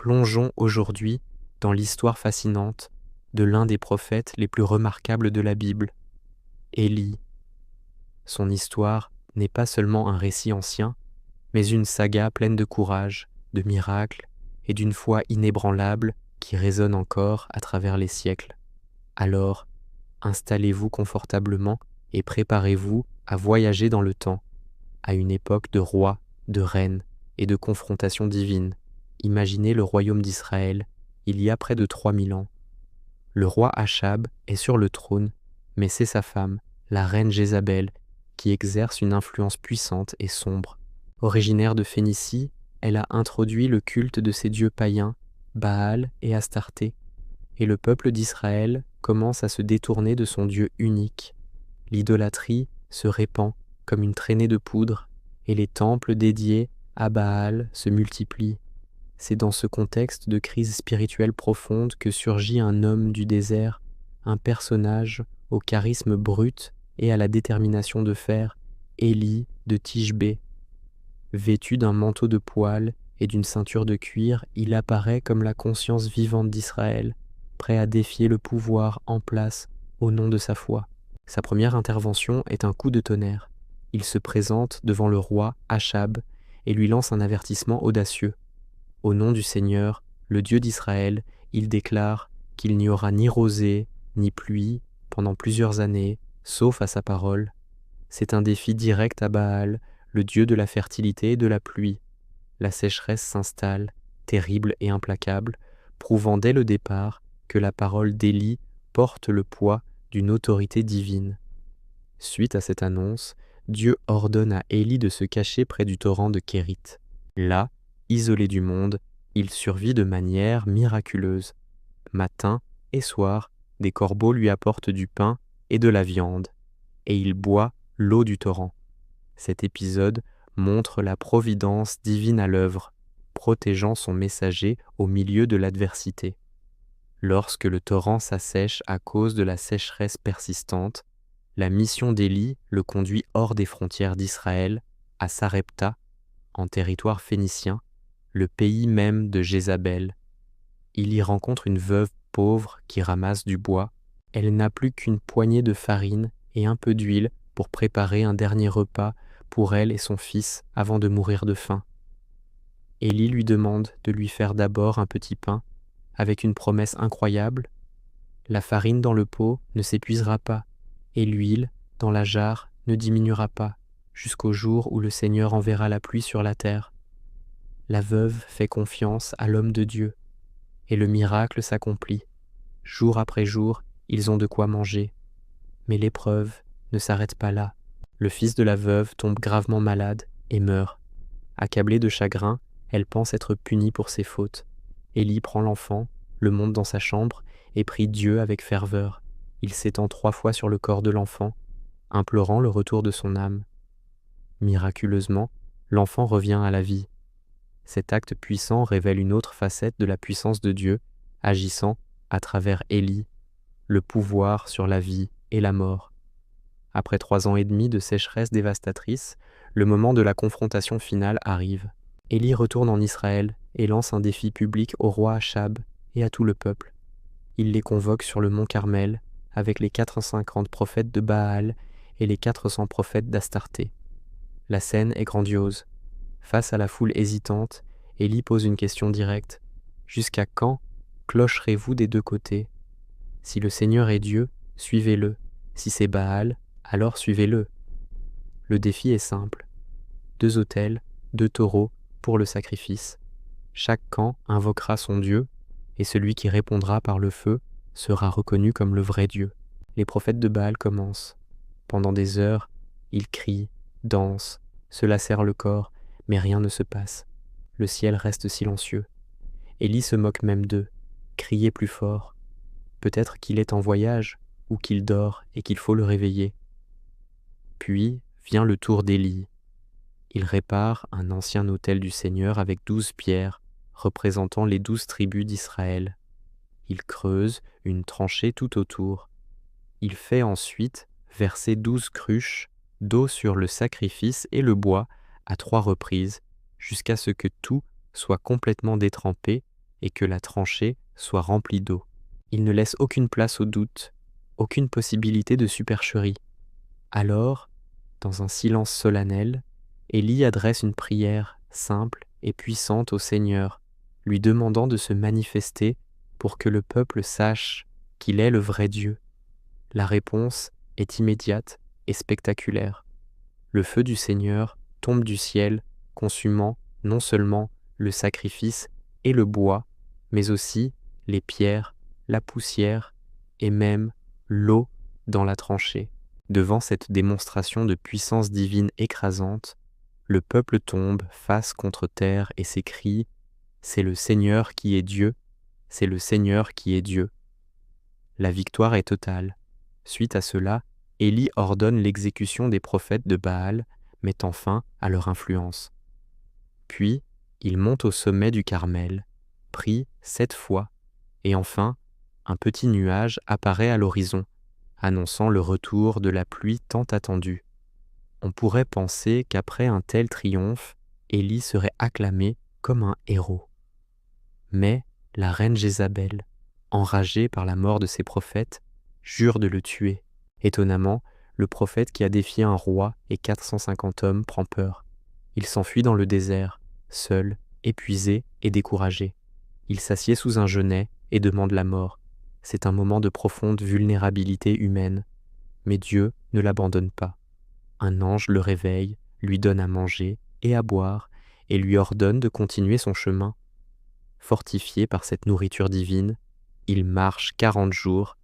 plongeons aujourd'hui dans l'histoire fascinante de l'un des prophètes les plus remarquables de la Bible, Élie. Son histoire n'est pas seulement un récit ancien, mais une saga pleine de courage, de miracles et d'une foi inébranlable qui résonne encore à travers les siècles. Alors, installez-vous confortablement et préparez-vous à voyager dans le temps, à une époque de rois, de reines et de confrontations divines. Imaginez le royaume d'Israël, il y a près de 3000 ans. Le roi Achab est sur le trône, mais c'est sa femme, la reine Jézabel, qui exerce une influence puissante et sombre. Originaire de Phénicie, elle a introduit le culte de ses dieux païens, Baal et Astarté, et le peuple d'Israël commence à se détourner de son Dieu unique. L'idolâtrie se répand comme une traînée de poudre, et les temples dédiés à Baal se multiplient. C'est dans ce contexte de crise spirituelle profonde que surgit un homme du désert, un personnage au charisme brut et à la détermination de fer, Élie de Tishbé. Vêtu d'un manteau de poil et d'une ceinture de cuir, il apparaît comme la conscience vivante d'Israël, prêt à défier le pouvoir en place au nom de sa foi. Sa première intervention est un coup de tonnerre. Il se présente devant le roi Achab et lui lance un avertissement audacieux. Au nom du Seigneur, le Dieu d'Israël, il déclare qu'il n'y aura ni rosée, ni pluie pendant plusieurs années, sauf à sa parole. C'est un défi direct à Baal, le Dieu de la fertilité et de la pluie. La sécheresse s'installe, terrible et implacable, prouvant dès le départ que la parole d'Élie porte le poids d'une autorité divine. Suite à cette annonce, Dieu ordonne à Élie de se cacher près du torrent de Kérith. Là, isolé du monde, il survit de manière miraculeuse. Matin et soir, des corbeaux lui apportent du pain et de la viande, et il boit l'eau du torrent. Cet épisode montre la providence divine à l'œuvre, protégeant son messager au milieu de l'adversité. Lorsque le torrent s'assèche à cause de la sécheresse persistante, la mission d'Élie le conduit hors des frontières d'Israël, à Sarepta, en territoire phénicien, le pays même de Jézabel. Il y rencontre une veuve pauvre qui ramasse du bois. Elle n'a plus qu'une poignée de farine et un peu d'huile pour préparer un dernier repas pour elle et son fils avant de mourir de faim. Élie lui demande de lui faire d'abord un petit pain, avec une promesse incroyable. La farine dans le pot ne s'épuisera pas, et l'huile dans la jarre ne diminuera pas, jusqu'au jour où le Seigneur enverra la pluie sur la terre. La veuve fait confiance à l'homme de Dieu, et le miracle s'accomplit. Jour après jour, ils ont de quoi manger. Mais l'épreuve ne s'arrête pas là. Le fils de la veuve tombe gravement malade et meurt. Accablée de chagrin, elle pense être punie pour ses fautes. Élie prend l'enfant, le monte dans sa chambre et prie Dieu avec ferveur. Il s'étend 3 fois sur le corps de l'enfant, implorant le retour de son âme. Miraculeusement, l'enfant revient à la vie. Cet acte puissant révèle une autre facette de la puissance de Dieu, agissant, à travers Élie, le pouvoir sur la vie et la mort. Après 3 ans et demi de sécheresse dévastatrice, le moment de la confrontation finale arrive. Élie retourne en Israël et lance un défi public au roi Achab et à tout le peuple. Il les convoque sur le mont Carmel avec les 450 prophètes de Baal et les 400 prophètes d'Astarté. La scène est grandiose. Face à la foule hésitante, Élie pose une question directe. Jusqu'à quand clocherez-vous des 2 côtés? Si le Seigneur est Dieu, suivez-le. Si c'est Baal, alors suivez-le. Le défi est simple. 2 autels, 2 taureaux pour le sacrifice. Chaque camp invoquera son Dieu, et celui qui répondra par le feu sera reconnu comme le vrai Dieu. Les prophètes de Baal commencent. Pendant des heures, ils crient, dansent, se lacèrent le corps, mais rien ne se passe. Le ciel reste silencieux. Élie se moque même d'eux. Criez plus fort. Peut-être qu'il est en voyage, ou qu'il dort et qu'il faut le réveiller. Puis vient le tour d'Élie. Il répare un ancien autel du Seigneur avec 12 pierres, représentant les 12 tribus d'Israël. Il creuse une tranchée tout autour. Il fait ensuite verser 12 cruches d'eau sur le sacrifice et le bois à 3 reprises, jusqu'à ce que tout soit complètement détrempé et que la tranchée soit remplie d'eau. Il ne laisse aucune place au doute, aucune possibilité de supercherie. Alors, dans un silence solennel, Élie adresse une prière simple et puissante au Seigneur, lui demandant de se manifester pour que le peuple sache qu'il est le vrai Dieu. La réponse est immédiate et spectaculaire. Le feu du Seigneur tombe du ciel, consumant non seulement le sacrifice et le bois, mais aussi les pierres, la poussière et même l'eau dans la tranchée. Devant cette démonstration de puissance divine écrasante, le peuple tombe face contre terre et s'écrie « C'est le Seigneur qui est Dieu, c'est le Seigneur qui est Dieu ». La victoire est totale. Suite à cela, Élie ordonne l'exécution des prophètes de Baal, mettant fin à leur influence. Puis, il monte au sommet du Carmel, prie 7 fois, et enfin, un petit nuage apparaît à l'horizon, annonçant le retour de la pluie tant attendue. On pourrait penser qu'après un tel triomphe, Élie serait acclamé comme un héros. Mais la reine Jézabel, enragée par la mort de ses prophètes, jure de le tuer. Étonnamment, le prophète qui a défié un roi et 450 hommes prend peur. Il s'enfuit dans le désert, seul, épuisé et découragé. Il s'assied sous un genêt et demande la mort. C'est un moment de profonde vulnérabilité humaine. Mais Dieu ne l'abandonne pas. Un ange le réveille, lui donne à manger et à boire et lui ordonne de continuer son chemin. Fortifié par cette nourriture divine, il marche 40 jours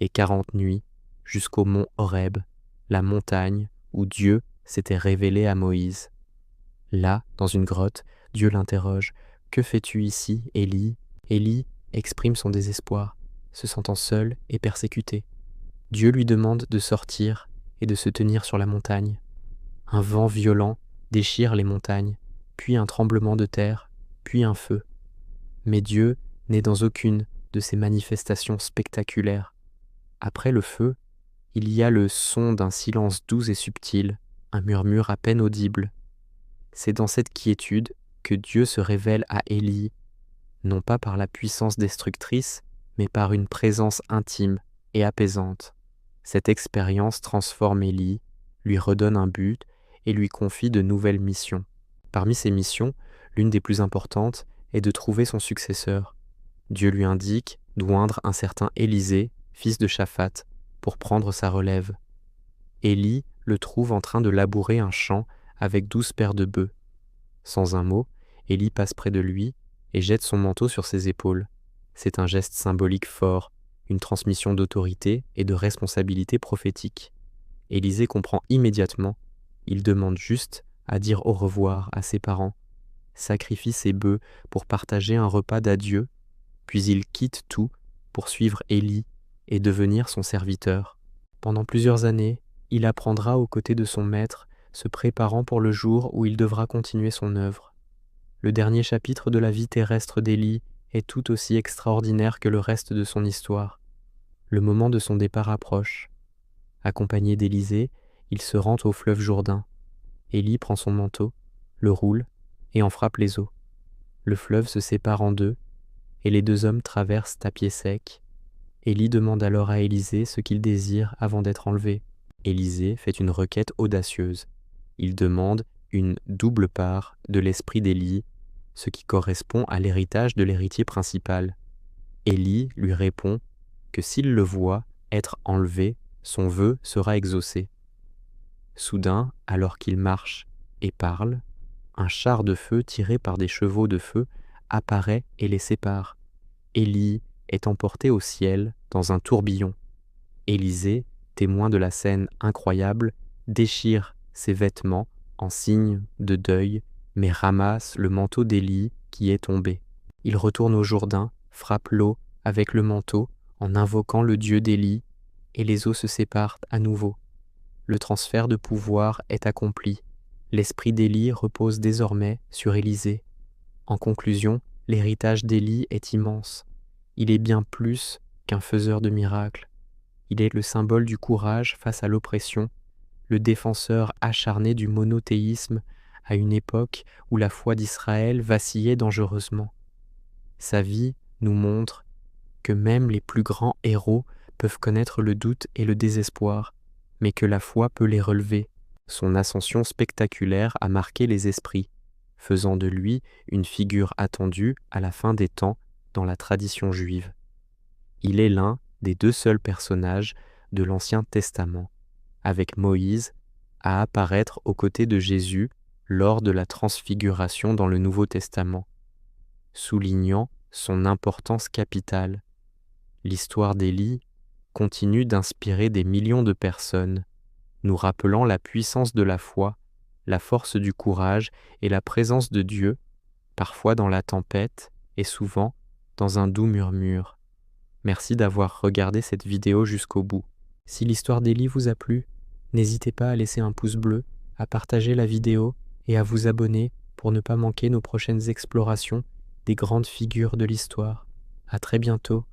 et 40 nuits jusqu'au mont Horeb, la montagne où Dieu s'était révélé à Moïse. Là, dans une grotte, Dieu l'interroge. « Que fais-tu ici, Élie ?» Élie exprime son désespoir, se sentant seul et persécuté. Dieu lui demande de sortir et de se tenir sur la montagne. Un vent violent déchire les montagnes, puis un tremblement de terre, puis un feu. Mais Dieu n'est dans aucune de ces manifestations spectaculaires. Après le feu, il y a le son d'un silence doux et subtil, un murmure à peine audible. C'est dans cette quiétude que Dieu se révèle à Élie, non pas par la puissance destructrice, mais par une présence intime et apaisante. Cette expérience transforme Élie, lui redonne un but et lui confie de nouvelles missions. Parmi ces missions, l'une des plus importantes est de trouver son successeur. Dieu lui indique d'oindre un certain Élisée, fils de Shaphat, pour prendre sa relève. Élie le trouve en train de labourer un champ avec 12 paires de bœufs. Sans un mot, Élie passe près de lui et jette son manteau sur ses épaules. C'est un geste symbolique fort, une transmission d'autorité et de responsabilité prophétique. Élisée comprend immédiatement. Il demande juste à dire au revoir à ses parents, sacrifie ses bœufs pour partager un repas d'adieu, puis il quitte tout pour suivre Élie et devenir son serviteur. Pendant plusieurs années, il apprendra aux côtés de son maître, se préparant pour le jour où il devra continuer son œuvre. Le dernier chapitre de la vie terrestre d'Élie est tout aussi extraordinaire que le reste de son histoire. Le moment de son départ approche. Accompagné d'Élisée, il se rend au fleuve Jourdain. Élie prend son manteau, le roule et en frappe les eaux. Le fleuve se sépare en deux et les deux hommes traversent à pied sec. Élie demande alors à Élisée ce qu'il désire avant d'être enlevé. Élisée fait une requête audacieuse. Il demande une double part de l'esprit d'Élie, ce qui correspond à l'héritage de l'héritier principal. Élie lui répond que s'il le voit être enlevé, son vœu sera exaucé. Soudain, alors qu'il marche et parle, un char de feu tiré par des chevaux de feu apparaît et les sépare. Élie est emporté au ciel dans un tourbillon. Élisée, témoin de la scène incroyable, déchire ses vêtements en signe de deuil, mais ramasse le manteau d'Élie qui est tombé. Il retourne au Jourdain, frappe l'eau avec le manteau en invoquant le Dieu d'Élie, et les eaux se séparent à nouveau. Le transfert de pouvoir est accompli. L'esprit d'Élie repose désormais sur Élisée. En conclusion, l'héritage d'Élie est immense. Il est bien plus qu'un faiseur de miracles. Il est le symbole du courage face à l'oppression, le défenseur acharné du monothéisme à une époque où la foi d'Israël vacillait dangereusement. Sa vie nous montre que même les plus grands héros peuvent connaître le doute et le désespoir, mais que la foi peut les relever. Son ascension spectaculaire a marqué les esprits, faisant de lui une figure attendue à la fin des temps dans la tradition juive. Il est l'un des 2 seuls personnages de l'Ancien Testament, avec Moïse, à apparaître aux côtés de Jésus lors de la transfiguration dans le Nouveau Testament, soulignant son importance capitale. L'histoire d'Élie continue d'inspirer des millions de personnes, nous rappelant la puissance de la foi, la force du courage et la présence de Dieu, parfois dans la tempête et souvent dans un doux murmure. Merci d'avoir regardé cette vidéo jusqu'au bout. Si l'histoire d'Élie vous a plu, n'hésitez pas à laisser un pouce bleu, à partager la vidéo et à vous abonner pour ne pas manquer nos prochaines explorations des grandes figures de l'histoire. À très bientôt.